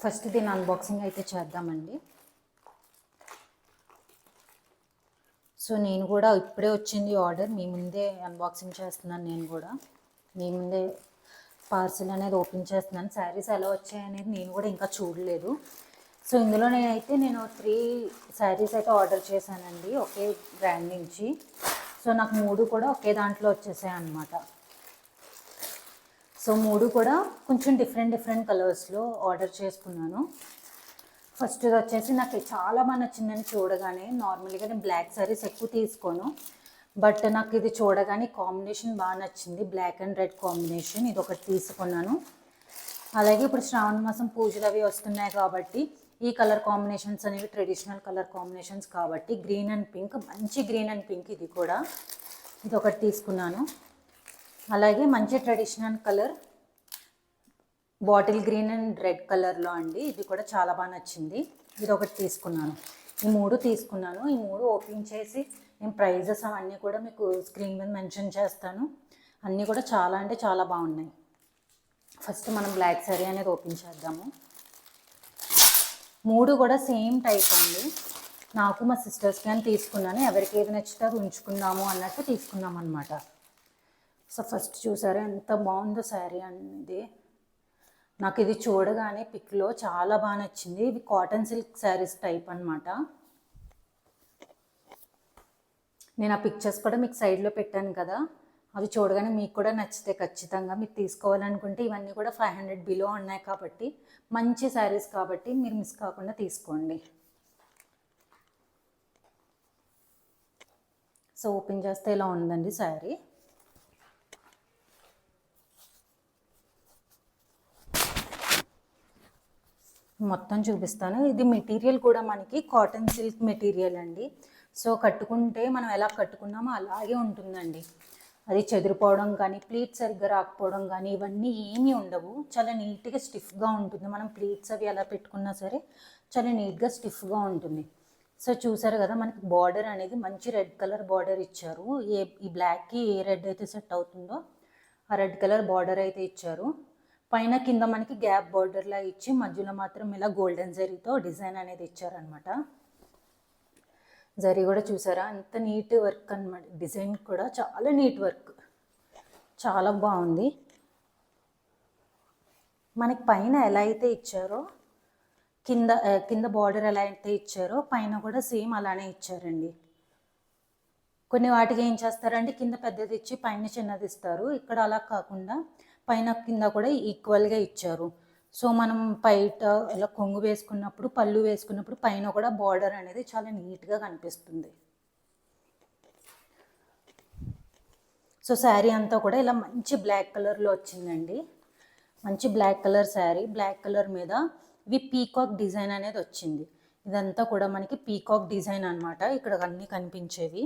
First దీని unboxing అయితే చేద్దామండి. సో నేను కూడా ఇప్పుడే వచ్చింది ఆర్డర్, మీ ముందే అన్బాక్సింగ్ చేస్తున్నాను. నేను కూడా మీ ముందే పార్సిల్ అనేది ఓపెన్ చేస్తున్నాను. శారీస్ ఎలా వచ్చాయనేది నేను కూడా ఇంకా చూడలేదు. సో ఇందులో నేను 3 శారీస్ అయితే ఆర్డర్ చేశానండి ఒకే బ్రాండ్ నుంచి. సో నాకు 3 కూడా ఒకే దాంట్లో వచ్చేసాయి అన్నమాట. సో 3 కూడా కొంచెం డిఫరెంట్ కలర్స్లో ఆర్డర్ చేసుకున్నాను. ఫస్ట్ వచ్చేసి నాకు చాలా బాగా నచ్చిందని చూడగానే, నార్మల్గా నేను బ్లాక్ శారీస్ ఎక్కువ తీసుకోను, బట్ నాకు ఇది చూడగానే కాంబినేషన్ బాగా నచ్చింది. బ్లాక్ అండ్ రెడ్ కాంబినేషన్, ఇది ఒకటి తీసుకున్నాను. అలాగే ఇప్పుడు శ్రావణ మాసం పూజలు అవి వస్తున్నాయి కాబట్టి ఈ కలర్ కాంబినేషన్స్ అనేవి ట్రెడిషనల్ కలర్ కాంబినేషన్స్ కాబట్టి గ్రీన్ అండ్ పింక్, మంచి గ్రీన్ అండ్ పింక్ ఇది కూడా, ఇది ఒకటి తీసుకున్నాను. అలాగే మంచి traditional colour bottle green and red కలర్లో అండి, ఇది కూడా చాలా బాగా నచ్చింది. ఇది ఒకటి తీసుకున్నాను. ఈ 3 తీసుకున్నాను. ఈ 3 ఓపెన్ చేసి నేను ప్రైజెస్ అవన్నీ కూడా మీకు స్క్రీన్ మీద మెన్షన్ చేస్తాను. అన్నీ కూడా చాలా అంటే చాలా బాగున్నాయి. ఫస్ట్ మనం బ్లాక్ శారీ అనేది ఓపెన్ చేద్దాము. 3 కూడా సేమ్ టైప్ అండి. నాకు మా సిస్టర్స్కి అని తీసుకున్నాను. ఎవరికి ఏది నచ్చితే అది ఉంచుకుందాము అన్నట్టు తీసుకున్నాం అనమాట. సో ఫస్ట్ చూసారా ఎంత బాగుందో శారీ అనేది. నాకు ఇది చూడగానే పిక్లో చాలా బాగా నచ్చింది. ఇవి కాటన్ సిల్క్ శారీస్ టైప్ అనమాట. నేను ఆ పిక్చర్స్ కూడా మీకు సైడ్లో పెట్టాను కదా, అవి చూడగానే మీకు కూడా నచ్చితే ఖచ్చితంగా మీరు తీసుకోవాలనుకుంటే ఇవన్నీ కూడా 500 బిలో ఉన్నాయి కాబట్టి మంచి శారీస్ కాబట్టి మీరు మిస్ కాకుండా తీసుకోండి. సో ఓపెన్ చేస్తే ఇలా ఉందండి శారీ. మొత్తం చూపిస్తాను. ఇది మెటీరియల్ కూడా మనకి కాటన్ సిల్క్ మెటీరియల్ అండి. సో కట్టుకుంటే మనం ఎలా కట్టుకున్నామో అలాగే ఉంటుందండి. అది చెదిరిపోవడం కానీ, ప్లీట్ సరిగ్గా రాకపోవడం కానీ ఇవన్నీ ఏమీ ఉండవు. చాలా నీట్గా స్టిఫ్గా ఉంటుంది. మనం ప్లీట్స్ అవి ఎలా పెట్టుకున్నా సరే చాలా నీట్గా స్టిఫ్గా ఉంటుంది. సో చూసారు కదా, మనకి బార్డర్ అనేది మంచి రెడ్ కలర్ బార్డర్ ఇచ్చారు. ఈ బ్లాక్కి ఏ రెడ్ అయితే సెట్ అవుతుందో ఆ రెడ్ కలర్ బార్డర్ అయితే ఇచ్చారు. పైన కింద మనకి గ్యాప్ బార్డర్లా ఇచ్చి మధ్యలో మాత్రం ఇలా గోల్డెన్ జరీతో డిజైన్ అనేది ఇచ్చారనమాట. జరీ కూడా చూసారా అంత నీట్ వర్క్ అనమాట. డిజైన్ కూడా చాలా నీట్ వర్క్, చాలా బాగుంది. మనకి పైన ఎలా అయితే ఇచ్చారో కింద బార్డర్ ఎలా అయితే ఇచ్చారో పైన కూడా సేమ్ అలానే ఇచ్చారండి. కొన్ని వాటికి ఏం చేస్తారంటే కింద పెద్దది ఇచ్చి పైన చిన్నది ఇస్తారు. ఇక్కడ అలా కాకుండా పైన కింద కూడా ఈక్వల్గా ఇచ్చారు. సో మనం బయట ఇలా కొంగు వేసుకున్నప్పుడు, పళ్ళు వేసుకున్నప్పుడు పైన కూడా బార్డర్ అనేది చాలా నీట్గా కనిపిస్తుంది. సో శారీ అంతా కూడా ఇలా మంచి బ్లాక్ కలర్లో వచ్చిందండి. మంచి black colour sari, black colour మీద ఇవి పీకాక్ డిజైన్ అనేది వచ్చింది. ఇదంతా కూడా మనకి పీకాక్ డిజైన్ అనమాట. ఇక్కడ అన్నీ కనిపించేవి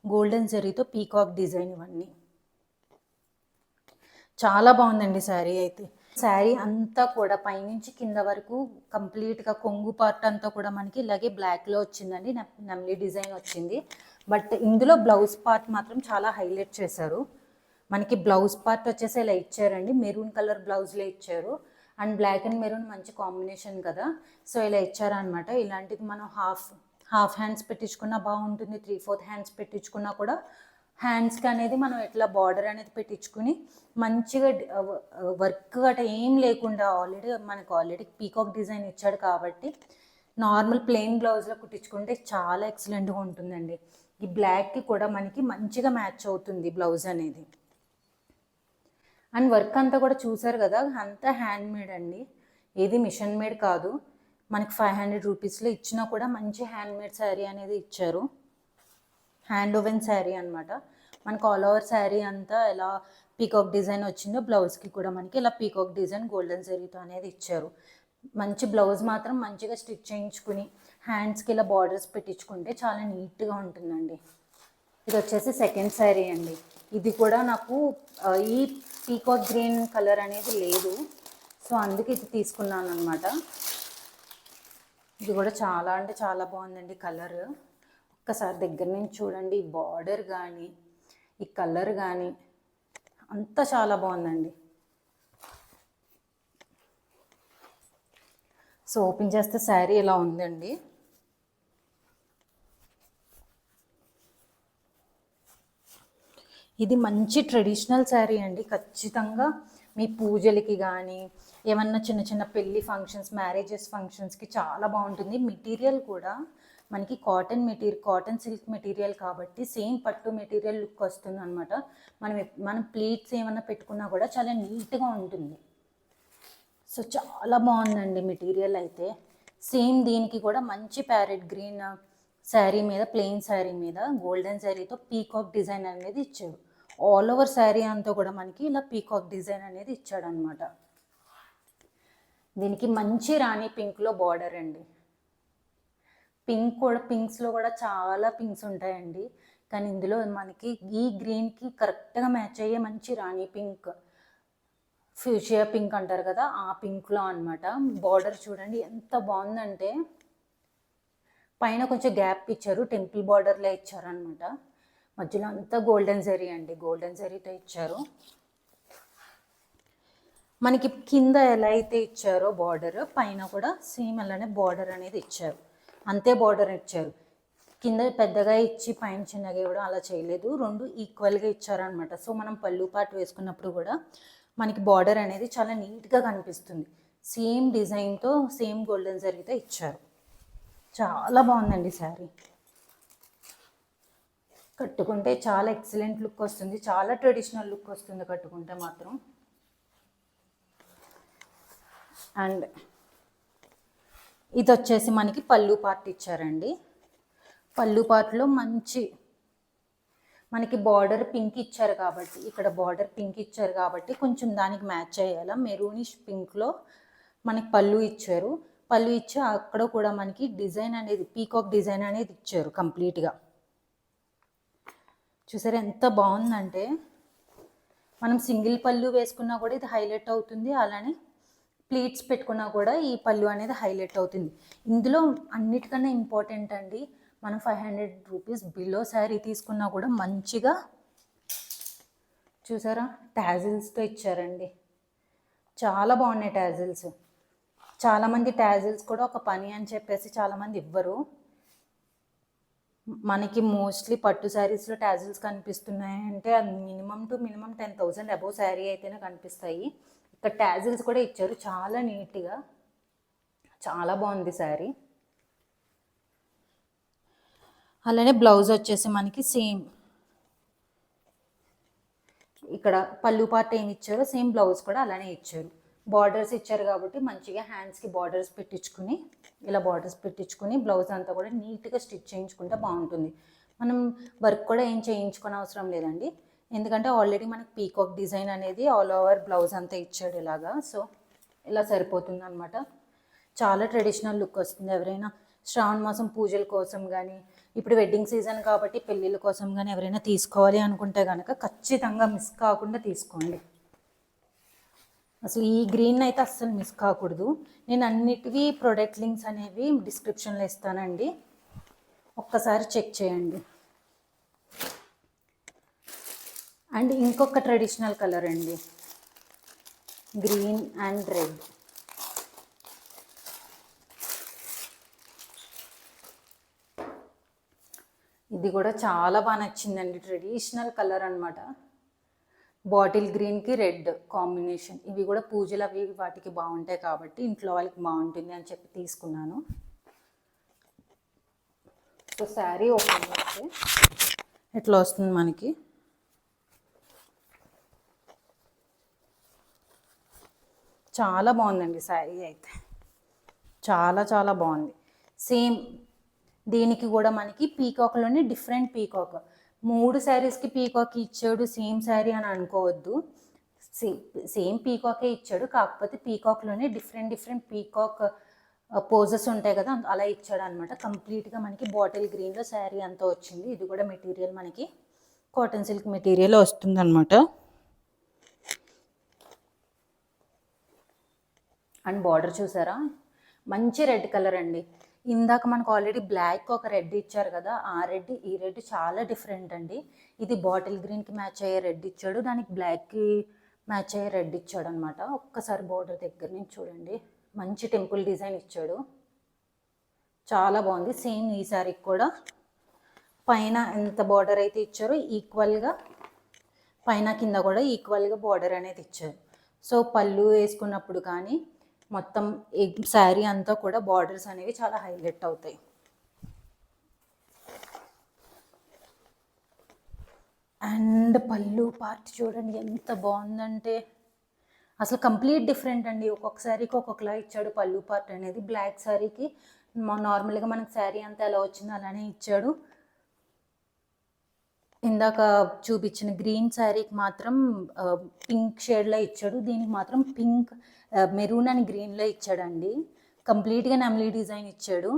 గోల్డెన్ జరీతో పీకాక్ డిజైన్. ఇవన్నీ చాలా బాగుందండి శారీ అయితే. శారీ అంతా కూడా పైనుంచి కింద వరకు కంప్లీట్గా కొంగు పార్ట్ అంతా కూడా మనకి ఇలాగే బ్లాక్లో వచ్చిందండి. నమ్లీ డిజైన్ వచ్చింది. బట్ ఇందులో బ్లౌజ్ పార్ట్ మాత్రం చాలా హైలైట్ చేశారు. మనకి బ్లౌజ్ పార్ట్ వచ్చేసి ఇలా ఇచ్చారండి. మెరూన్ కలర్ బ్లౌజ్లో ఇచ్చారు. అండ్ బ్లాక్ అండ్ మెరూన్ మంచి కాంబినేషన్ కదా, సో ఇలా ఇచ్చారనమాట. ఇలాంటిది మనం హాఫ్ హ్యాండ్స్ పెట్టించుకున్నా బాగుంటుంది, 3/4 హ్యాండ్స్ పెట్టించుకున్నా కూడా హ్యాండ్స్కి అనేది మనం ఎట్లా బార్డర్ అనేది పెట్టించుకుని మంచిగా వర్క్ గట్రా ఏం లేకుండా ఆల్రెడీ పీకాక్ డిజైన్ ఇచ్చాడు కాబట్టి నార్మల్ ప్లెయిన్ బ్లౌజ్లో కుట్టించుకుంటే చాలా ఎక్సలెంట్గా ఉంటుందండి. ఈ బ్లాక్కి కూడా మనకి మంచిగా మ్యాచ్ అవుతుంది బ్లౌజ్ అనేది. అండ్ వర్క్ అంతా కూడా చూసారు కదా, అంతా హ్యాండ్ మేడ్ అండి, ఏది మిషన్ మేడ్ కాదు. మనకి 500 రూపీస్లో ఇచ్చినా కూడా మంచి హ్యాండ్ మేడ్ శారీ అనేది ఇచ్చారు. హ్యాండ్ ఓవెన్ శారీ అనమాట. మనకు ఆల్ ఓవర్ శారీ అంతా ఎలా పీకాక్ డిజైన్ వచ్చిందో బ్లౌజ్కి కూడా మనకి ఇలా పీకాక్ డిజైన్ గోల్డెన్ జరీతో అనేది ఇచ్చారు. మంచి బ్లౌజ్ మాత్రం మంచిగా స్టిచ్ చేయించుకుని హ్యాండ్స్కి ఇలా బార్డర్స్ పెట్టించుకుంటే చాలా నీట్గా ఉంటుందండి. ఇది వచ్చేసి సెకండ్ శారీ అండి. ఇది కూడా నాకు ఈ పీకాక్ గ్రీన్ కలర్ అనేది లేదు, సో అందుకే ఇది తీసుకున్నాను అనమాట. ఇది కూడా చాలా అంటే చాలా బాగుందండి కలర్. ఒక్కసారి దగ్గర నుంచి చూడండి, ఈ బార్డర్ కానీ ఈ కలర్ కానీ అంతా చాలా బాగుందండి. సో ఓపెన్ చేస్తే శారీ ఇలా ఉందండి. ఇది మంచి ట్రెడిషనల్ శారీ అండి. ఖచ్చితంగా మీ పూజలకి కానీ ఏమన్నా చిన్న చిన్న పెళ్ళి ఫంక్షన్స్, మ్యారేజెస్ ఫంక్షన్స్కి చాలా బాగుంటుంది. మెటీరియల్ కూడా మనకి కాటన్ సిల్క్ మెటీరియల్ కాబట్టి సేమ్ పట్టు మెటీరియల్ లుక్ వస్తుంది అనమాట. మనం ప్లీట్స్ ఏమన్నా పెట్టుకున్నా కూడా చాలా నీట్గా ఉంటుంది. సో చాలా బాగుందండి మెటీరియల్ అయితే. సేమ్ దీనికి కూడా మంచి ప్యారెట్ గ్రీన్ శారీ మీద, ప్లెయిన్ శారీ మీద గోల్డెన్ శారీతో పీకాక్ డిజైన్ అనేది ఇచ్చాడు. ఆల్ ఓవర్ శారీ అంతా కూడా మనకి ఇలా పీకాక్ డిజైన్ అనేది ఇచ్చాడనమాట. దీనికి మంచి రాణి పింక్లో బార్డర్ అండి. పింక్స్లో కూడా చాలా పింక్స్ ఉంటాయండి, కానీ ఇందులో మనకి ఈ గ్రీన్కి కరెక్ట్గా మ్యాచ్ అయ్యే మంచి రాణి పింక్, ఫ్యూషియా పింక్ అంటారు కదా, ఆ పింక్లో అనమాట. బార్డర్ చూడండి ఎంత బాగుందంటే పైన కొంచెం గ్యాప్ ఇచ్చారు, టెంపుల్ బార్డర్లో ఇచ్చారనమాట. మధ్యలో అంతా గోల్డెన్ జరీ అండి, గోల్డెన్ జరీతో ఇచ్చారు. మనకి కింద ఎలా అయితే ఇచ్చారో బార్డర్, పైన కూడా సేమ్ అలానే బార్డర్ అనేది ఇచ్చారు. అంతే బార్డర్ ఇచ్చారు. కింద పెద్దగా ఇచ్చి పైన చిన్నగా ఇవ్వడం అలా చేయలేదు, రెండు ఈక్వల్గా ఇచ్చారనమాట. సో మనం పళ్ళు పాటు వేసుకున్నప్పుడు కూడా మనకి బార్డర్ అనేది చాలా నీట్గా కనిపిస్తుంది. సేమ్ డిజైన్తో సేమ్ గోల్డెన్ జరీతో ఇచ్చారు. చాలా బాగుందండి శారీ. కట్టుకుంటే చాలా ఎక్సలెంట్ లుక్ వస్తుంది, చాలా ట్రెడిషనల్ లుక్ వస్తుంది కట్టుకుంటే మాత్రం. అండ్ ఇది వచ్చేసి మనకి పళ్ళు పార్ట్ ఇచ్చారండి. పళ్ళు పార్ట్లో మనకి బార్డర్ పింక్ ఇచ్చారు కాబట్టి, ఇక్కడ బార్డర్ పింక్ ఇచ్చారు కాబట్టి కొంచెం దానికి మ్యాచ్ అయ్యేలా మెరూనిష్ పింక్లో మనకి పళ్ళు ఇచ్చారు. పళ్ళు ఇచ్చి అక్కడ కూడా మనకి డిజైన్ అనేది పీకాక్ డిజైన్ అనేది ఇచ్చారు కంప్లీట్గా. చూసారా ఎంత బాగుందంటే, మనం సింగిల్ పళ్ళు వేసుకున్నా కూడా ఇది హైలైట్ అవుతుంది, అలానే ప్లీట్స్ పెట్టుకున్నా కూడా ఈ పళ్ళు అనేది హైలైట్ అవుతుంది. ఇందులో అన్నిటికన్నా ఇంపార్టెంట్ అండి, మనం 500 రూపీస్ బిలో శారీ తీసుకున్నా కూడా మంచిగా చూసారా టాజిల్స్తో ఇచ్చారండి. చాలా బాగున్నాయి టాజిల్స్. చాలామంది టాజిల్స్ కూడా ఒక పని అని చెప్పేసి చాలామంది ఇవ్వరు. మనకి మోస్ట్లీ పట్టు శారీస్లో టాజిల్స్ కనిపిస్తున్నాయి అంటే అది మినిమం 10,000 అబోవ్ శారీ అయితేనే కనిపిస్తాయి. ఇక్కడ టాజిల్స్ కూడా ఇచ్చారు చాలా నీట్గా, చాలా బాగుంది శారీ. అలానే బ్లౌజ్ వచ్చేసి మనకి సేమ్ ఇక్కడ పళ్ళు పార్ట్ ఏమి ఇచ్చారో సేమ్ బ్లౌజ్ కూడా అలానే ఇచ్చారు. బార్డర్స్ ఇచ్చారు కాబట్టి మంచిగా హ్యాండ్స్కి బార్డర్స్ పెట్టించుకుని, ఇలా బార్డర్స్ పెట్టించుకుని బ్లౌజ్ అంతా కూడా నీట్గా స్టిచ్ చేయించుకుంటే బాగుంటుంది. మనం వర్క్ కూడా ఏం చేయించుకునే అవసరం లేదండి, ఎందుకంటే ఆల్రెడీ మనకి పీకాక్ డిజైన్ అనేది ఆల్ ఓవర్ బ్లౌజ్ అంతా ఇచ్చాడు ఇలాగా. సో ఇలా సరిపోతుంది అనమాట. చాలా ట్రెడిషనల్ లుక్ వస్తుంది. ఎవరైనా శ్రావణ మాసం పూజల కోసం కానీ, ఇప్పుడు వెడ్డింగ్ సీజన్ కాబట్టి పెళ్ళిళ్ళ కోసం కానీ ఎవరైనా తీసుకోవాలి అనుకుంటే కనుక ఖచ్చితంగా మిస్ కాకుండా తీసుకోండి. అసలు ఈ గ్రీన్ అయితే అస్సలు మిస్ కాకూడదు. నేను అన్నిటివి ప్రోడక్ట్ లింక్స్ అనేవి డిస్క్రిప్షన్లో ఇస్తానండి, ఒక్కసారి చెక్ చేయండి. అండ్ ఇంకొక ట్రెడిషనల్ కలర్ అండి, గ్రీన్ అండ్ రెడ్. ఇది కూడా చాలా బాగా నచ్చిందండి, ట్రెడిషనల్ కలర్ అనమాట. బాటిల్ గ్రీన్కి రెడ్ కాంబినేషన్. ఇవి కూడా పూజలు అవి వాటికి బాగుంటాయి కాబట్టి ఇంట్లో వాళ్ళకి బాగుంటుంది అని చెప్పి తీసుకున్నాను. సో శారీ ఓపెన్ చేస్తే ఎట్లా వస్తుంది మనకి. చాలా బాగుందండి శారీ అయితే, చాలా చాలా బాగుంది. సేమ్ దీనికి కూడా మనకి పీకాక్లోనే డిఫరెంట్ పీకాక్, 3 శారీస్కి పీకాక్ ఇచ్చాడు సేమ్ శారీ అని అనుకోవద్దు. సేమ్ పీకాకే ఇచ్చాడు, కాకపోతే పీకాక్లోనే డిఫరెంట్ పీకాక్ పోజెస్ ఉంటాయి కదా, అలా ఇచ్చాడు అనమాట. కంప్లీట్గా మనకి బాటిల్ గ్రీన్లో శారీ అంతా వచ్చింది. ఇది కూడా మెటీరియల్ మనకి కాటన్ సిల్క్ మెటీరియల్ వస్తుంది అనమాట. అండ్ బార్డర్ చూసారా మంచి రెడ్ కలర్ అండి. ఇందాక మనకు ఆల్రెడీ బ్లాక్ ఒక రెడ్ ఇచ్చారు కదా, ఆ రెడ్ ఈ రెడ్ చాలా డిఫరెంట్ అండి. ఇది బాటిల్ గ్రీన్కి మ్యాచ్ అయ్యే రెడ్ ఇచ్చాడు, దానికి బ్లాక్కి మ్యాచ్ అయ్యే రెడ్ ఇచ్చాడు అనమాట. ఒక్కసారి బార్డర్ దగ్గర నుంచి చూడండి, మంచి టెంపుల్ డిజైన్ ఇచ్చాడు, చాలా బాగుంది. సేమ్ ఈ శారీకి కూడా పైన ఎంత బార్డర్ అయితే ఇచ్చారో ఈక్వల్గా పైన కింద కూడా ఈక్వల్గా బార్డర్ అనేది ఇచ్చారు. సో పళ్ళు వేసుకున్నప్పుడు కానీ మొత్తం ఈ శారీ అంతా కూడా బార్డర్స్ అనేవి చాలా హైలైట్ అవుతాయి. అండ్ పళ్ళు పార్ట్ చూడండి ఎంత బాగుందంటే అసలు కంప్లీట్ డిఫరెంట్ అండి. ఒక్కొక్క శారీకి ఒక్కొక్కలా ఇచ్చాడు పళ్ళు పార్ట్ అనేది. బ్లాక్ శారీకి నార్మల్గా మనకు శారీ అంతా ఎలా వచ్చిందో అలానే ఇచ్చాడు. ఇందాక చూపించిన గ్రీన్ శారీకి మాత్రం పింక్ షేడ్లో ఇచ్చాడు, దీనికి మాత్రం పింక్ మెరూన్ అని గ్రీన్లో ఇచ్చాడండి. కంప్లీట్గా నెమలీ డిజైన్ ఇచ్చాడు.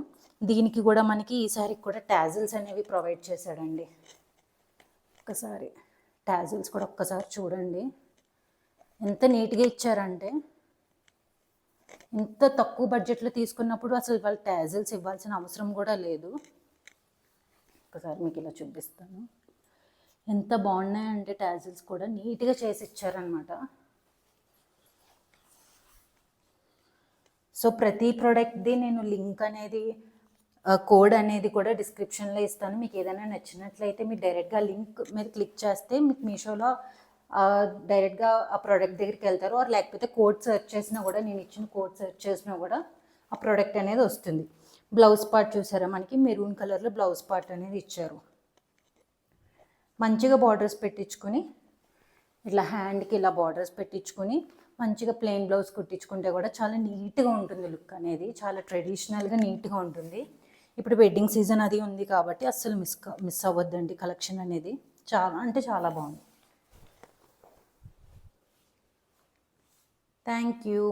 దీనికి కూడా మనకి ఈ శారీకి కూడా టాజిల్స్ అనేవి ప్రొవైడ్ చేశాడండి. ఒక్కసారి టాజిల్స్ కూడా ఒక్కసారి చూడండి ఎంత నీట్గా ఇచ్చారంటే. ఇంత తక్కువ బడ్జెట్లో తీసుకున్నప్పుడు అసలు వాళ్ళు టాజిల్స్ ఇవ్వాల్సిన అవసరం కూడా లేదు. ఒకసారి మీకు ఇలా చూపిస్తాను, ఎంత బాగున్నాయంటే టాజిల్స్ కూడా నీట్గా చేసి ఇచ్చారనమాట. సో ప్రతి ప్రోడక్ట్ది నేను లింక్ అనేది కోడ్ అనేది కూడా డిస్క్రిప్షన్లో ఇస్తాను. మీకు ఏదైనా నచ్చినట్లయితే మీరు డైరెక్ట్గా లింక్ మీద క్లిక్ చేస్తే మీకు మీషోలో డైరెక్ట్గా ఆ ప్రోడక్ట్ దగ్గరికి వెళ్తారు. ఆర్ లేకపోతే కోడ్ సెర్చ్ చేసినా కూడా, నేను ఇచ్చిన కోడ్ సెర్చ్ చేసినా కూడా ఆ ప్రోడక్ట్ అనేది వస్తుంది. బ్లౌజ్ పార్ట్ చూసారా, మనకి మెరూన్ కలర్లో బ్లౌజ్ పార్ట్ అనేది ఇచ్చారు. మంచిగా బార్డర్స్ పెట్టించుకొని ఇట్లా హ్యాండ్కి ఇలా బార్డర్స్ పెట్టించుకొని మంచిగా ప్లెయిన్ బ్లౌజ్ కుట్టించుకుంటే కూడా చాలా నీట్గా ఉంటుంది. లుక్ అనేది చాలా ట్రెడిషనల్గా నీట్గా ఉంటుంది. ఇప్పుడు వెడ్డింగ్ సీజన్ అది ఉంది కాబట్టి అస్సలు మిస్ అవ్వద్దండి. కలెక్షన్ అనేది చాలా అంటే చాలా బాగుంది. Thank you.